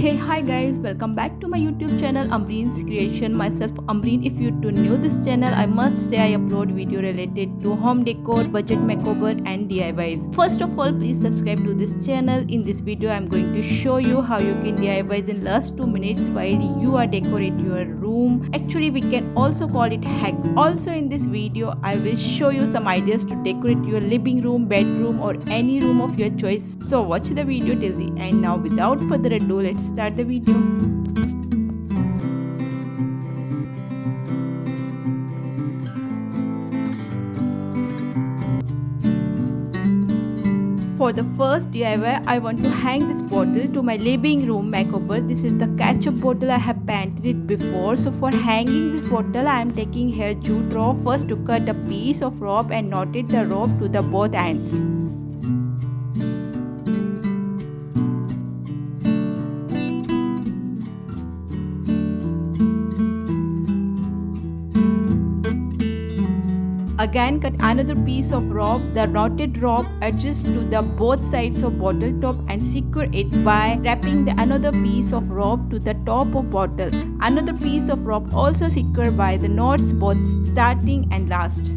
Hey hi guys, welcome back to my YouTube channel Amreen's Creation. Myself Amreen. If you're too new this channel, I must say I upload video related to home decor, budget makeover and DIYs. First of all, please subscribe to this channel. In this video I'm going to show you how you can DIYs in last 2 minutes while you are decorate your room. Actually we can also call it hacks. Also in this video I will show you some ideas to decorate your living room, bedroom or any room of your choice. So watch the video till the end. Now without further ado, let's start the video. For the first DIY, I want to hang this bottle to my living room makeover. This is the ketchup bottle. I have painted it before. So for hanging this bottle, I am taking here jute rope. First to cut a piece of rope and knotted the rope to the both ends. Again cut another piece of rope. The knotted rope adjusts to the both sides of bottle top and secure it by wrapping the another piece of rope to the top of bottle. Another piece of rope also secure by the knots both starting and last.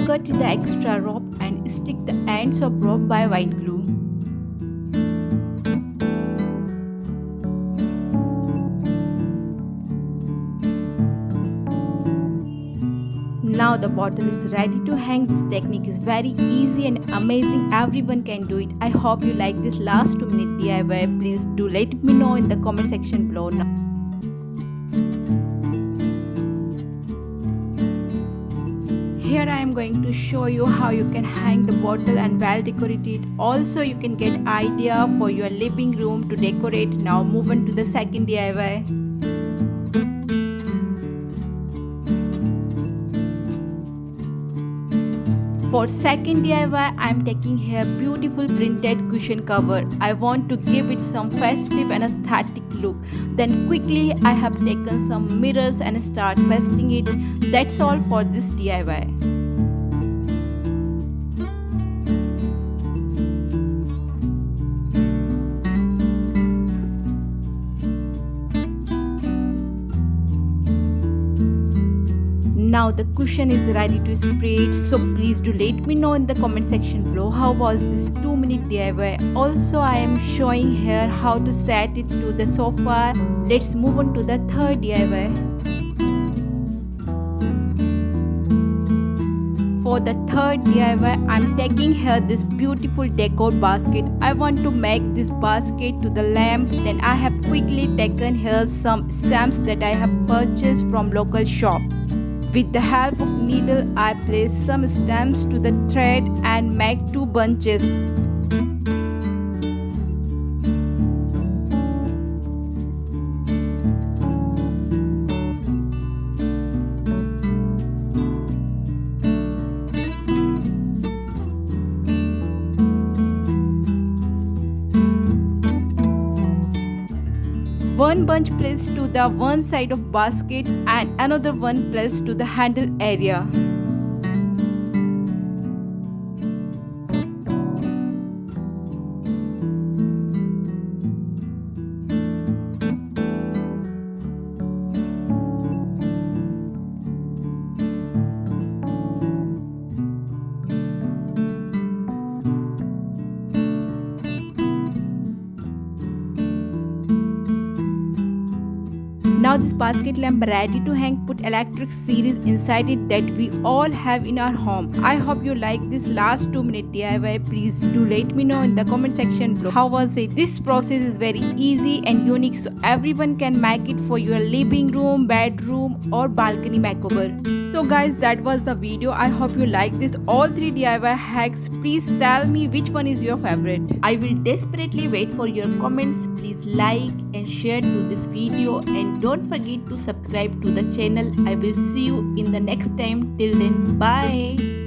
Cut the extra rope and stick the ends of rope by white glue. Now the bottle is ready to hang. This technique is very easy and amazing. Everyone can do it. I hope you like this last 2 minute DIY. Please do let me know in the comment section below. Here I am going to show you how you can hang the bottle and well decorate it. Also you can get idea for your living room to decorate. Now move on to the second DIY. For second DIY, I am taking here beautiful printed cushion cover. I want to give it some festive and aesthetic look. Then quickly I have taken some mirrors and start pasting it. That's all for this DIY. Now the cushion is ready to spray it, so please do let me know in the comment section below how was this 2 minute DIY. Also I am showing here how to set it to the sofa. Let's move on to the third DIY. For the third DIY, I am taking here this beautiful decor basket. I want to make this basket to the lamp. Then I have quickly taken here some stamps that I have purchased from local shop. With the help of needle, I place some stamps to the thread and make 2 bunches. One bunch placed to the one side of basket and another one placed to the handle area. this basket lamp ready to hang. Put electric series inside it that we all have in our home. I hope you like this last 2-minute DIY. Please do let me know in the comment section below. How was it? This process is very easy and unique, so everyone can make it for your living room, bedroom or balcony makeover. So guys, that was the video. I hope you like this all 3 DIY hacks. Please tell me which one is your favorite. I will desperately wait for your comments. Please like and share to this video and don't forget to subscribe to the channel. I will see you in the next time. Till then, bye.